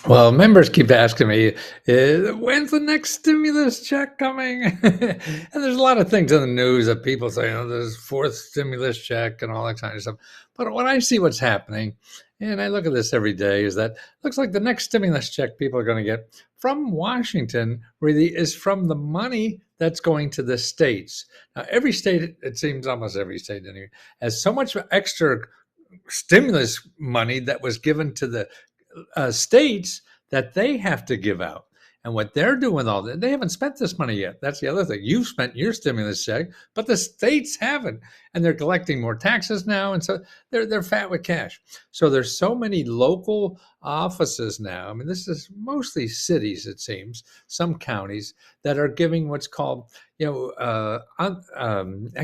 Well, members keep asking me, when's the next stimulus check coming? And there's a lot of things in the news that people say, oh, there's fourth stimulus check and all that kind of stuff. But when I see what's happening, and I look at this every day, is that looks like the next stimulus check people are going to get from Washington really is from the money that's going to the states. Now, every state, it seems almost every state anyway, has so much extra stimulus money that was given to the states that they have to give out. And what they're doing all that, they haven't spent this money yet. That's the other thing. You've spent your stimulus check, but the states haven't, and they're collecting more taxes now, and so they're fat with cash. So there's so many local offices now. I mean, this is mostly cities, it seems, some counties that are giving what's called, a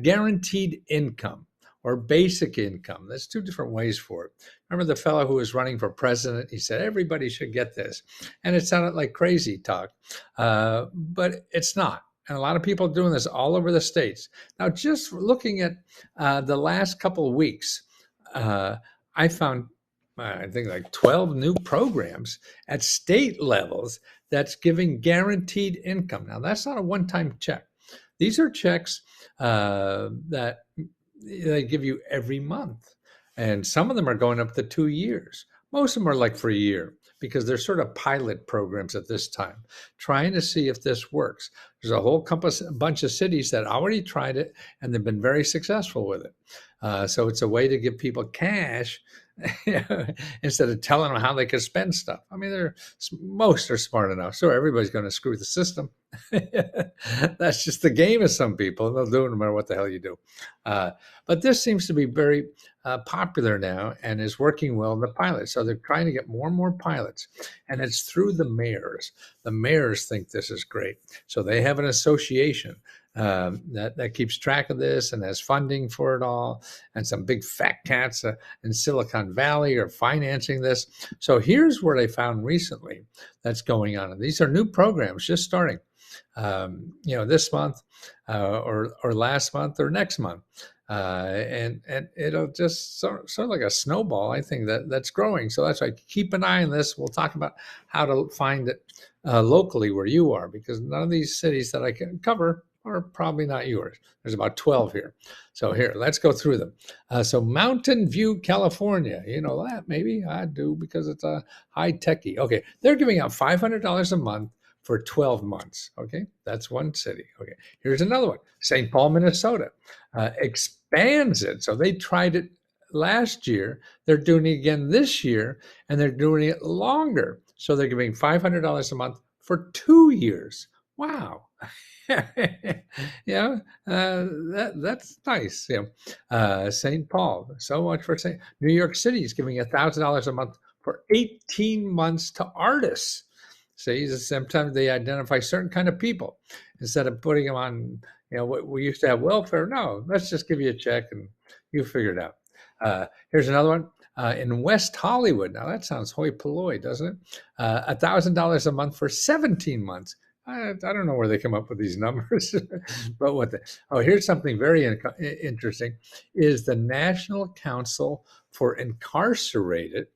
guaranteed income or basic income. There's two different ways for it. Remember the fellow who was running for president? He said everybody should get this, and it sounded like crazy talk, but it's not. And a lot of people are doing this all over the states. Now, just looking at the last couple of weeks, I found, I think, like 12 new programs at state levels that's giving guaranteed income. Now, that's not a one-time check. These are checks that they give you every month. And some of them are going up to 2 years. Most of them are like for a year because they're sort of pilot programs at this time, trying to see if this works. There's a whole bunch of cities that already tried it and they've been very successful with it. So it's a way to give people cash instead of telling them how they can spend stuff. I mean, most are smart enough. So everybody's going to screw the system. That's just the game of some people. They'll do it no matter what the hell you do. But this seems to be very popular now and is working well in the pilots. So they're trying to get more and more pilots, and it's through the mayors. The mayors think this is great. So they have an association that keeps track of this and has funding for it all. And some big fat cats in Silicon Valley are financing this. So here's what I found recently that's going on. And these are new programs just starting, this month or last month or next month. And it'll just sort of like a snowball. I think that's growing. So that's why keep an eye on this. We'll talk about how to find it locally where you are, because none of these cities that I can cover are probably not yours. There's about 12 here. So here, let's go through them. So Mountain View, California. You know that? Maybe I do because it's a high techie. Okay, they're giving out $500 a month for 12 months. Okay, that's one city. Okay, here's another one. St. Paul, Minnesota expands it. So they tried it last year. They're doing it again this year, and they're doing it longer. So they're giving $500 a month for 2 years. Wow. That's nice. St. Paul, so much for St. New York City is giving $1,000 a month for 18 months to artists. See, sometimes they identify certain kind of people instead of putting them on, what we used to have welfare. No, let's just give you a check and you figure it out. Here's another one. In West Hollywood. Now that sounds hoi polloi, doesn't it? $1,000 a month for 17 months. I don't know where they come up with these numbers, but here's something very interesting, is the National Council for Incarcerated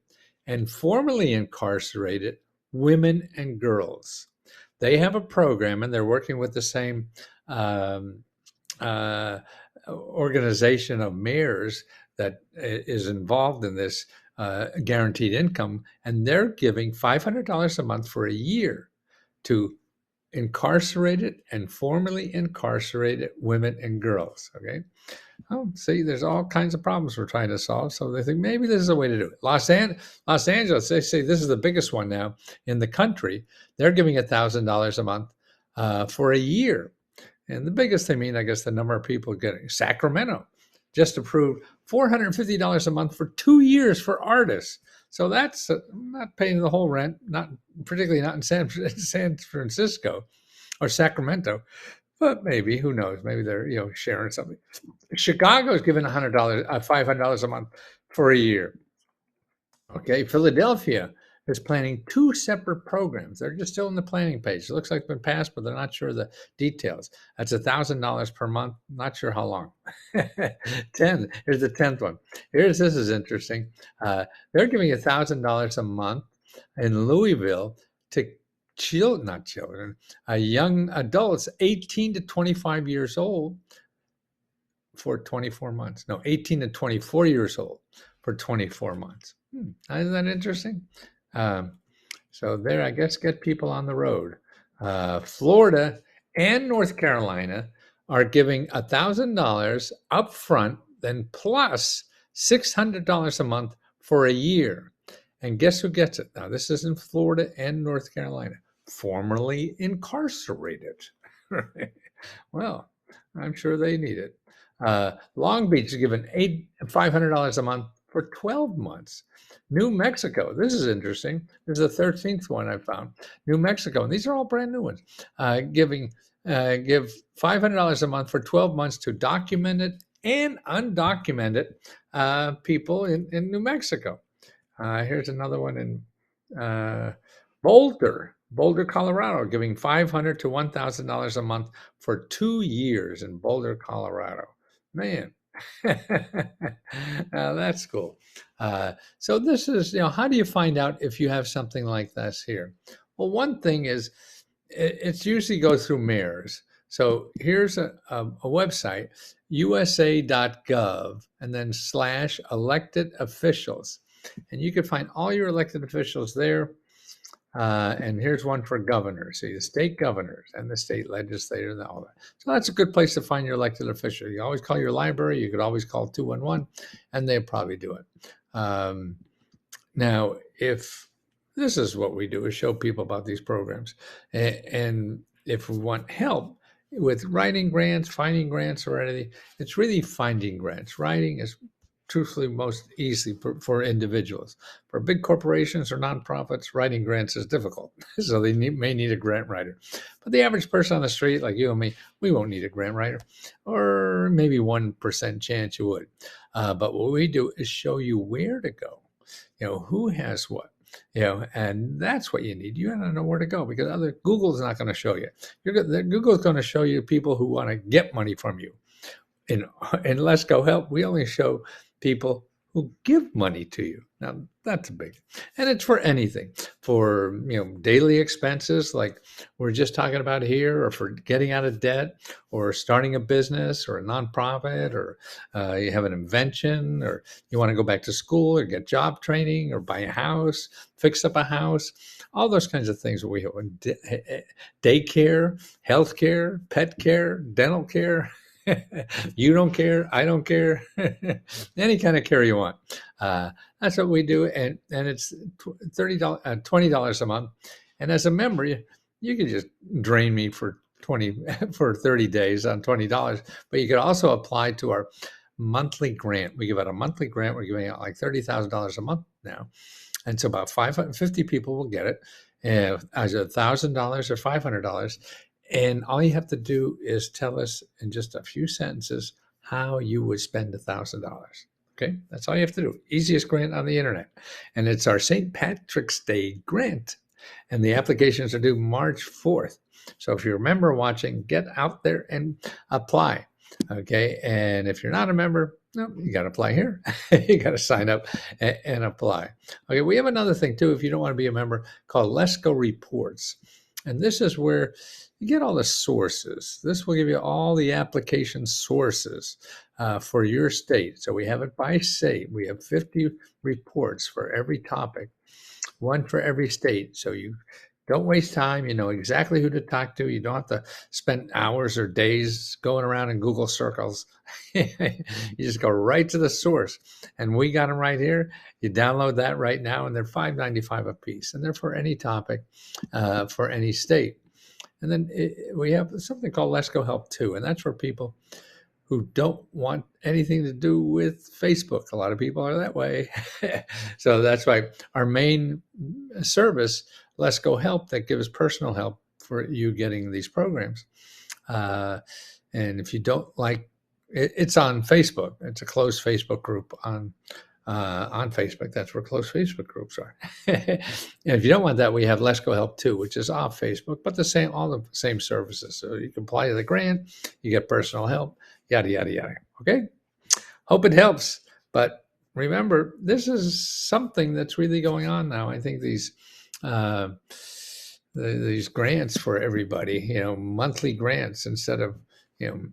and Formerly Incarcerated Women and Girls. They have a program, and they're working with the same organization of mayors that is involved in this guaranteed income, and they're giving $500 a month for a year to incarcerated and formerly incarcerated women and girls. Okay. Oh, see, there's all kinds of problems we're trying to solve. So they think maybe this is a way to do it. Los Angeles, they say this is the biggest one now in the country. They're giving $1,000 a month for a year. And the biggest, I mean, I guess the number of people getting. Sacramento just approved $450 a month for 2 years for artists. So that's not paying the whole rent, not particularly not in San Francisco or Sacramento, but maybe, who knows? Maybe they're sharing something. Chicago is giving $500 a month for a year. Okay, Philadelphia is planning 2 separate programs. They're just still in the planning page. It looks like it's been passed, but they're not sure the details. That's $1,000 per month. Not sure how long. 10. Here's the 10th one. This is interesting. They're giving $1,000 a month in Louisville to not children, young adults 18 to 25 years old for 24 months. No, 18 to 24 years old for 24 months. Isn't that interesting? Um, so there, I guess, get people on the road. Florida and North Carolina are giving $1,000 up front, then plus $600 a month for a year. And guess who gets it? Now, this is in Florida and North Carolina, formerly incarcerated. Well, I'm sure they need it. Long Beach is given $500 a month for 12 months. New Mexico, this is interesting. This is the 13th one I found. New Mexico, and these are all brand new ones, give $500 a month for 12 months to documented and undocumented people in New Mexico. Here's another one in Boulder, Colorado, giving $500 to $1,000 a month for 2 years in Boulder, Colorado. Man, that's cool. So this is, how do you find out if you have something like this here? Well, one thing is it's usually goes through mayors. So here's a website, usa.gov, and then /elected officials. And you can find all your elected officials there. And here's one for governors. See, the state governors and the state legislators and all that. So that's a good place to find your elected official. You always call your library. You could always call 211, and they'll probably do it. Now, if this is what we do, is show people about these programs. And if we want help with writing grants, finding grants, or anything, it's really finding grants. Writing is truthfully most easy for individuals. For big corporations or nonprofits, writing grants is difficult. So they may need a grant writer. But the average person on the street, like you and me, we won't need a grant writer, or maybe 1% chance you would. But what we do is show you where to go, who has what, and that's what you need. You got to know where to go, because Google's not going to show you. Google's going to show you people who want to get money from you. In Let's Go Help, we only show people who give money to you. Now, that's a big, and it's for anything, for, daily expenses like we're just talking about here, or for getting out of debt, or starting a business or a nonprofit, or you have an invention, or you want to go back to school or get job training, or buy a house, fix up a house, all those kinds of things. We have daycare, healthcare, pet care, dental care. You don't care, I don't care. Any kind of care you want. That's what we do, and it's $20 a month. And as a member, you can just drain me for 30 days on $20. But you could also apply to our monthly grant. We give out a monthly grant. We're giving out like $30,000 a month now, and so about 550 people will get it, as $1,000 or $500. And all you have to do is tell us in just a few sentences how you would spend $1,000. Okay, that's all you have to do. Easiest grant on the internet. And it's our St. Patrick's Day grant. And the applications are due March 4th. So if you're a member watching, get out there and apply. Okay, and if you're not a member, no, you got to apply here. You got to sign up and apply. Okay, we have another thing too, if you don't want to be a member, called Let's Go Reports. And this is where you get all the sources. This will give you all the application sources for your state. So we have it by state. We have 50 reports for every topic, one for every state. So you don't waste time. You know exactly who to talk to. You don't have to spend hours or days going around in Google circles. You just go right to the source. And we got them right here. You download that right now, and they're $5.95 a piece. And they're for any topic, for any state. And then we have something called Let's Go Help too. And that's for people who don't want anything to do with Facebook. A lot of people are that way. So that's why our main service, Let's Go Help, that gives personal help for you getting these programs. And if you don't like, it's on Facebook. It's a closed Facebook group on Facebook. That's where closed Facebook groups are. And if you don't want that, we have Let's Go Help too, which is off Facebook, but all the same services. So you can apply to the grant, you get personal help, yada, yada, yada. Okay? Hope it helps. But remember, this is something that's really going on now. I think uh, these grants for everybody, monthly grants instead of you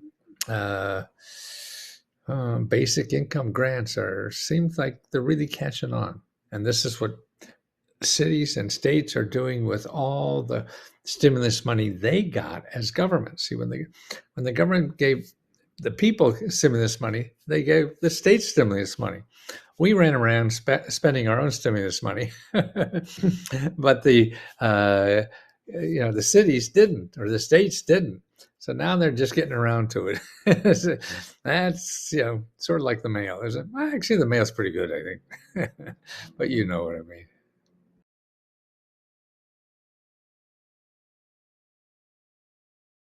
basic income grants are seems like they're really catching on. And this is what cities and states are doing with all the stimulus money they got as government. See, when the government gave the people stimulus money, they gave the state stimulus money. We ran around spending our own stimulus money, but the cities didn't, or the states didn't. So now they're just getting around to it. That's sort of like the mail, isn't it? Well, actually, the mail's pretty good, I think, but you know what I mean.